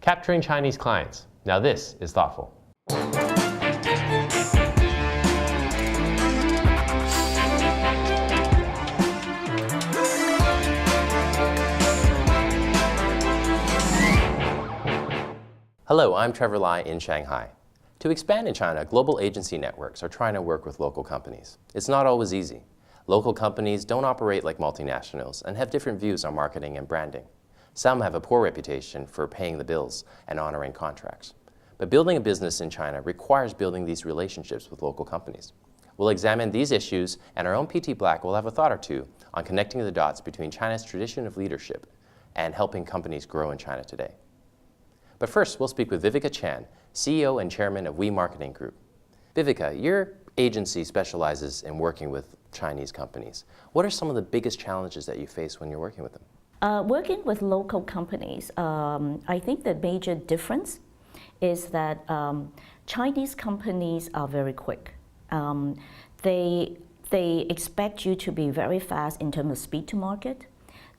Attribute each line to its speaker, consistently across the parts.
Speaker 1: Capturing Chinese clients. Now this is thoughtful. Hello, I'm Trevor Lai in Shanghai. To expand in China, global agency networks are trying to work with local companies. It's not always easy. Local companies don't operate like multinationals and have different views on marketing and branding. Some have a poor reputation for paying the bills and honoring contracts. But building a business in China requires building these relationships with local companies. We'll examine these issues, and our own PT Black will have a thought or two on connecting the dots between China's tradition of leadership and helping companies grow in China today. But first, we'll speak with Viveka Chan, CEO and Chairman of We Marketing Group. Viveka, your agency specializes in working with Chinese companies. What are some of the biggest challenges that you face when you're working with them?
Speaker 2: Working with local companies, I think the major difference is that Chinese companies are very quick. They expect you to be very fast in terms of speed to market.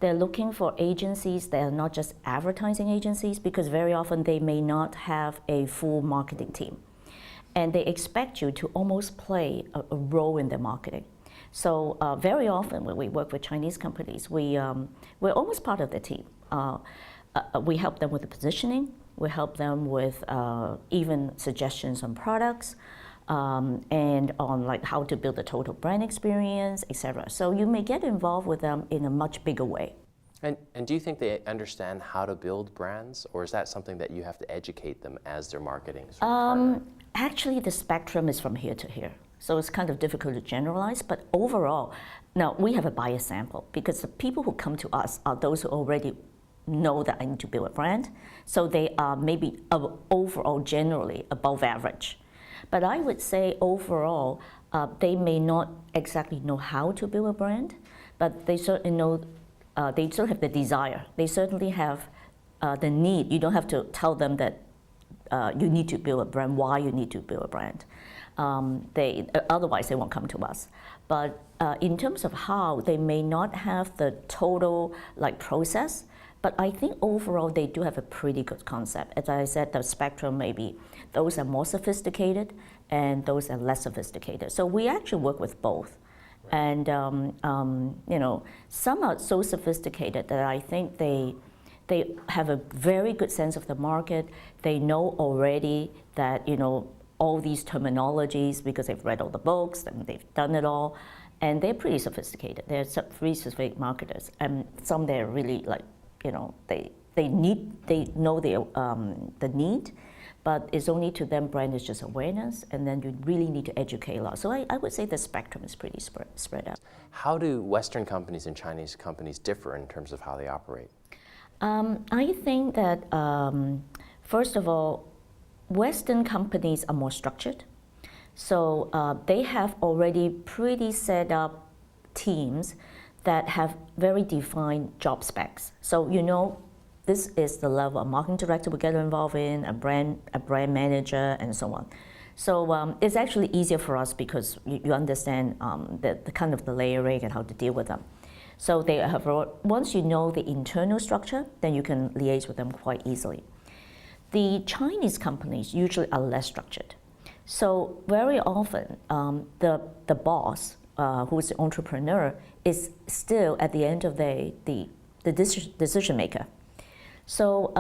Speaker 2: They're looking for agencies that are not just advertising agencies, because very often they may not have a full marketing team. And they expect you to almost play a role in their marketing. So very often when we work with Chinese companies, we're almost part of the team. We help them with the positioning, we help them with even suggestions on products, and on like how to build a total brand experience, etc. So you may get involved with them in a much bigger way.
Speaker 1: And do you think they understand how to build brands, or is that something that you have to educate them as their marketing partner?
Speaker 2: Actually, the spectrum is from here to here. So it's kind of difficult to generalize, but overall, now we have a bias sample because the people who come to us are those who already know that I need to build a brand. So they are maybe overall generally above average. But I would say overall, they may not exactly know how to build a brand, but they certainly know, they certainly have the desire. They certainly have the need. You don't have to tell them that you need to build a brand, why you need to build a brand. Otherwise, they won't come to us. But in terms of how, they may not have the total process, but I think overall they do have a pretty good concept. As I said, the spectrum maybe those are more sophisticated and those are less sophisticated. So we actually work with both. And some are so sophisticated that I think they have a very good sense of the market. They know already that all these terminologies because they've read all the books and they've done it all, and they're pretty sophisticated. They're pretty sophisticated marketers, and some they're really they know the need, but it's only to them brand is just awareness, and then you really need to educate a lot. So I would say the spectrum is pretty spread out.
Speaker 1: How do Western companies and Chinese companies differ in terms of how they operate?
Speaker 2: I think that first of all, Western companies are more structured. So they have already pretty set up teams that have very defined job specs. So this is the level a marketing director will get involved in, a brand manager, and so on. So it's actually easier for us because you understand the kind of the layering and how to deal with them. So they have, once you know the internal structure, then you can liaise with them quite easily. The Chinese companies usually are less structured. So very often, the boss, who is the entrepreneur, is still at the end of the day the decision maker. So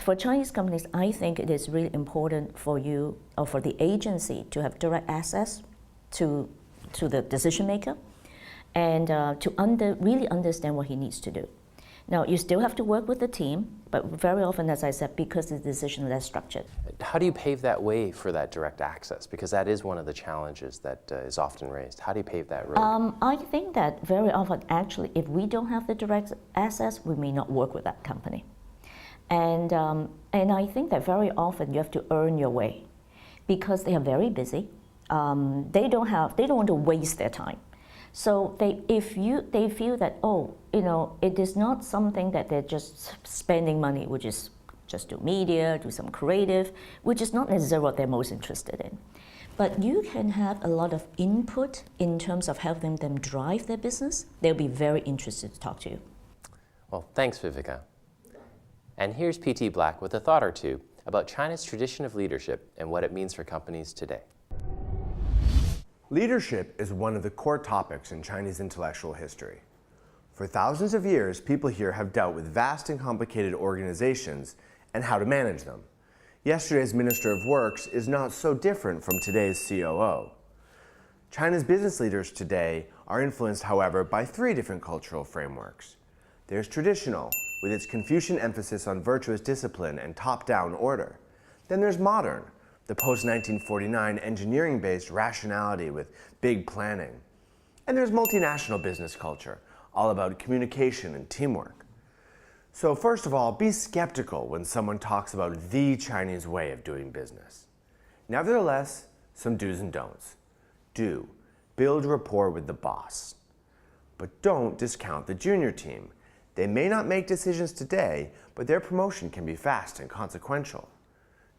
Speaker 2: for Chinese companies, I think it is really important for you or for the agency to have direct access to the decision maker, and to really understand what he needs to do. Now, you still have to work with the team, but very often, as I said, because the decision is less structured.
Speaker 1: How do you pave that way for that direct access? Because that is one of the challenges that is often raised. How do you pave that road?
Speaker 2: I think that very often, actually, if we don't have the direct access, we may not work with that company. And I think that very often you have to earn your way, because they are very busy. They don't want to waste their time. So they feel that, it is not something that they're just spending money, which is just do media, do some creative, which is not necessarily what they're most interested in. But you can have a lot of input in terms of helping them drive their business. They'll be very interested to talk to you.
Speaker 1: Well, thanks, Viveka. And here's PT Black with a thought or two about China's tradition of leadership and what it means for companies today.
Speaker 3: Leadership is one of the core topics in Chinese intellectual history. For thousands of years, people here have dealt with vast and complicated organizations and how to manage them. Yesterday's Minister of Works is not so different from today's COO. China's business leaders today are influenced, however, by three different cultural frameworks. There's traditional, with its Confucian emphasis on virtuous discipline and top-down order. Then there's modern, the post-1949 engineering-based rationality with big planning. And there's multinational business culture, all about communication and teamwork. So first of all, be skeptical when someone talks about the Chinese way of doing business. Nevertheless, some do's and don'ts. Do, build rapport with the boss. But don't discount the junior team. They may not make decisions today, but their promotion can be fast and consequential.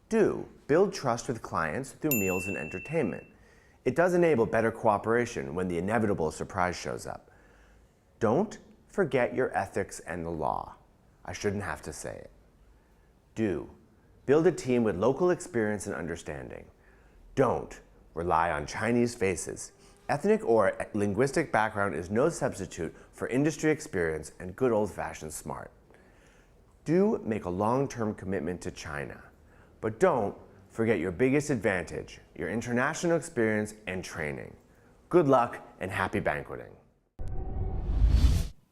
Speaker 3: Do, build trust with clients through meals and entertainment. It does enable better cooperation when the inevitable surprise shows up. Don't forget your ethics and the law. I shouldn't have to say it. Do, build a team with local experience and understanding. Don't rely on Chinese faces. Ethnic or linguistic background is no substitute for industry experience and good old-fashioned smart. Do make a long-term commitment to China, but don't forget your biggest advantage, your international experience and training. Good luck and happy banqueting.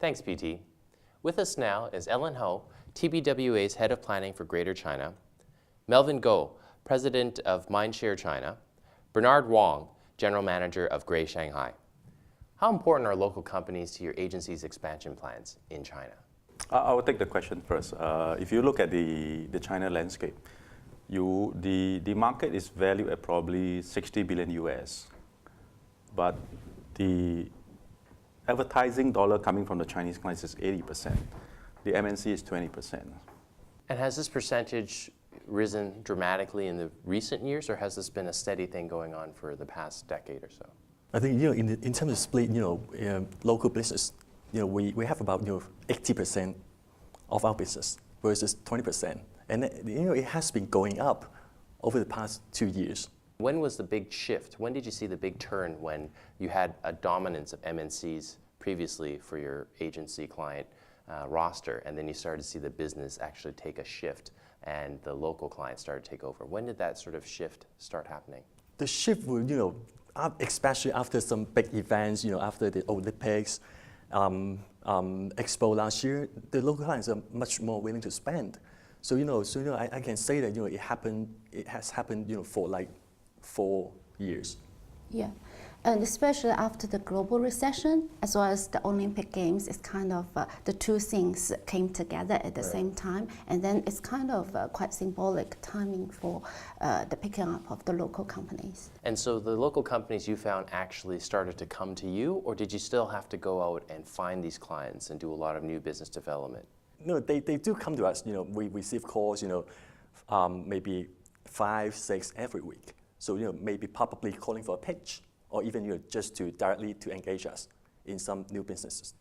Speaker 1: Thanks, PT. With us now is Ellen Ho, TBWA's Head of Planning for Greater China, Melvin Goh, President of Mindshare China, Bernard Wong, General Manager of Grey Shanghai. How important are local companies to your agency's expansion plans in China?
Speaker 4: I will take the question first. If you look at the China landscape, the market is valued at probably 60 billion US, but the advertising dollar coming from the Chinese clients is 80%. The MNC is 20%.
Speaker 1: And has this percentage risen dramatically in the recent years, or has this been a steady thing going on for the past decade or so?
Speaker 5: I think in terms of split, local business, we have about 80% of our business versus 20%, and it has been going up over the past 2 years.
Speaker 1: When was the big shift? When did you see the big turn when you had a dominance of MNCs previously for your agency client roster, and then you started to see the business actually take a shift and the local clients started to take over? When did that sort of shift start happening?
Speaker 5: The shift will, especially after some big events, after the Olympics, Expo last year, the local clients are much more willing to spend. So, I can say that, it has happened, for like 4 years.
Speaker 6: Yeah, and especially after the global recession, as well as the Olympic Games, it's kind of the two things came together at the same time, and then it's kind of quite symbolic timing for the picking up of the local companies.
Speaker 1: And so the local companies you found actually started to come to you, or did you still have to go out and find these clients and do a lot of new business development?
Speaker 5: No, they do come to us. We receive calls, maybe 5, 6 every week. So, maybe probably calling for a pitch, or even, just to directly to engage us in some new businesses.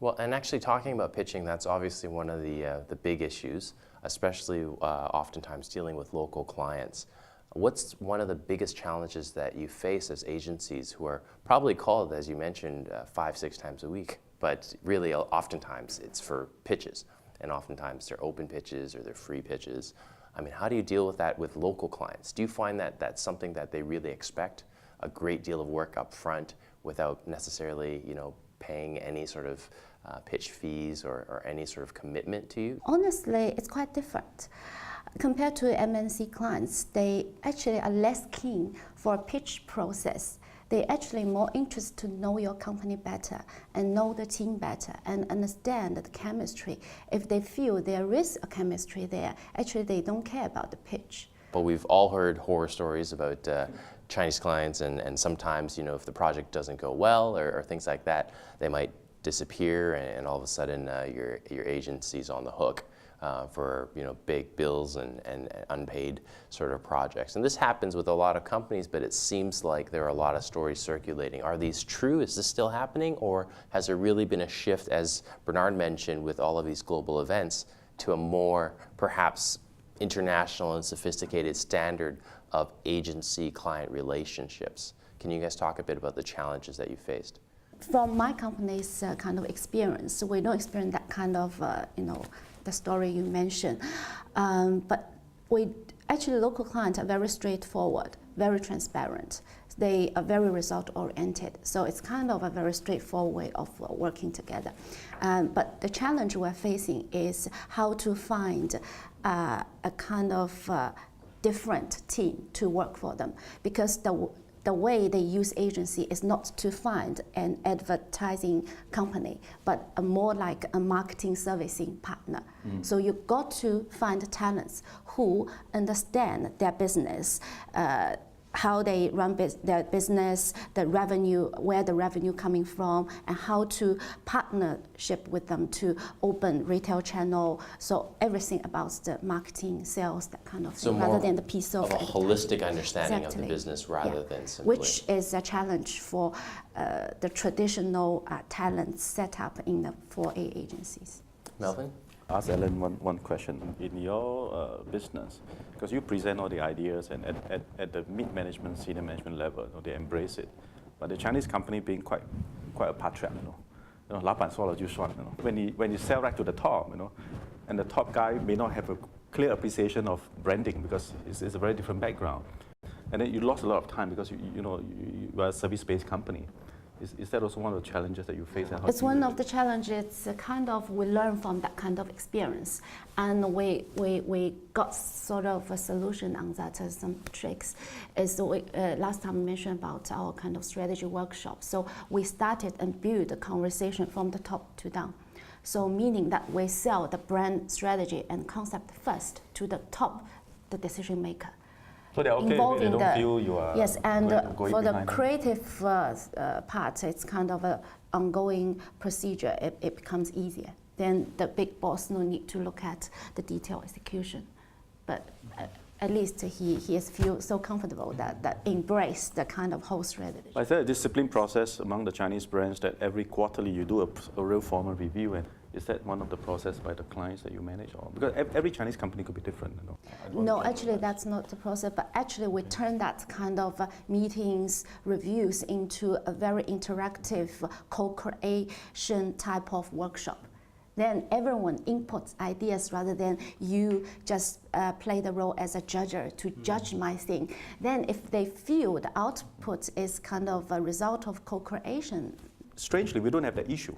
Speaker 1: Well, and actually talking about pitching, that's obviously one of the big issues, especially oftentimes dealing with local clients. What's one of the biggest challenges that you face as agencies who are probably called, as you mentioned, 5, 6 times a week, but really oftentimes it's for pitches, and oftentimes they're open pitches or they're free pitches. I mean, how do you deal with that with local clients? Do you find that that's something that they really expect, a great deal of work up front without necessarily, paying any sort of pitch fees or any sort of commitment to you?
Speaker 6: Honestly, it's quite different. Compared to MNC clients, they actually are less keen for a pitch process. They're actually more interested to know your company better and know the team better and understand the chemistry. If they feel there is a chemistry there, actually they don't care about the pitch.
Speaker 1: But we've all heard horror stories about Chinese clients, and sometimes, if the project doesn't go well or things like that, they might disappear, and all of a sudden your agency's on the hook for big bills and unpaid sort of projects. And this happens with a lot of companies, but it seems like there are a lot of stories circulating. Are these true? Is this still happening? Or has there really been a shift, as Bernard mentioned, with all of these global events? to a more perhaps international and sophisticated standard of agency-client relationships. Can you guys talk a bit about the challenges that you faced?
Speaker 6: From my company's kind of experience, we don't experience that kind of, the story you mentioned. But actually, local clients are very straightforward, very transparent. They are very result-oriented. So it's kind of a very straightforward way of working together. But the challenge we're facing is how to find a kind of different team to work for them, because the way they use agency is not to find an advertising company, but more like a marketing servicing partner. So you've got to find talents who understand their business, how they run their business, the revenue, where the revenue coming from, and how to partnership with them to open retail channel. So everything about the marketing, sales, that kind of thing, rather than the piece of
Speaker 1: a holistic understanding of the
Speaker 6: Exactly.
Speaker 1: business rather than simply.
Speaker 6: Which is a challenge for the traditional talent setup in the 4A agencies.
Speaker 1: Melvin?
Speaker 4: Ask Ellen one question. In your business, because you present all the ideas and at the mid-management, senior management level, they embrace it. But the Chinese company being quite a patriarch, 老板说了就算, When you sell right to the top, and the top guy may not have a clear appreciation of branding because it's a very different background. And then you lost a lot of time because you are a service-based company. Is that also one of the challenges that you face?
Speaker 6: It's one of the challenges. Kind of we learn from that kind of experience, and we got sort of a solution on that. Some tricks. Is last time I mentioned about our kind of strategy workshop. So we started and built a conversation from the top to down. So meaning that we sell the brand strategy and concept first to the top, the decision maker.
Speaker 4: So they're okay, they don't feel you are
Speaker 6: yes, and
Speaker 4: going
Speaker 6: for the
Speaker 4: behind them.
Speaker 6: creative part, it's kind of an ongoing procedure. It becomes easier. Then the big boss no need to look at the detailed execution, but at least he is feel so comfortable that embrace the kind of whole strategy.
Speaker 4: Is there a discipline process among the Chinese brands that every quarterly you do a real formal review, and is that one of the process by the clients that you manage? Or because every Chinese company could be different,
Speaker 6: No, actually that's not the process, but actually we turn that kind of meetings, reviews into a very interactive co-creation type of workshop. Then everyone inputs ideas rather than you just play the role as a judger to judge my thing. Then if they feel the output is kind of a result of co-creation.
Speaker 4: Strangely, we don't have that issue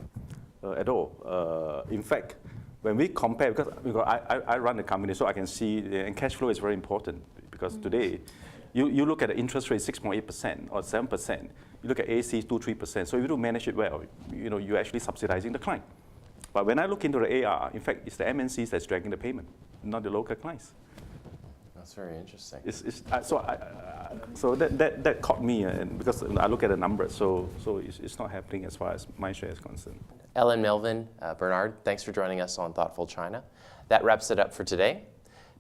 Speaker 4: at all. In fact, when we compare, because I run the company, so I can see, and cash flow is very important, because today, you look at the interest rate 6.8% or 7%, you look at AC 2-3%, so if you don't manage it well, you're actually subsidizing the client. But when I look into the AR, in fact, it's the MNCs that's dragging the payment, not the local clients.
Speaker 1: That's very interesting.
Speaker 4: So that caught me, and because I look at the numbers, so it's not happening as far as my share is concerned.
Speaker 1: Ellen, Melvin, Bernard, thanks for joining us on Thoughtful China. That wraps it up for today.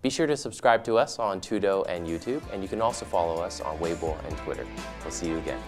Speaker 1: Be sure to subscribe to us on Tudo and YouTube, and you can also follow us on Weibo and Twitter. We'll see you again.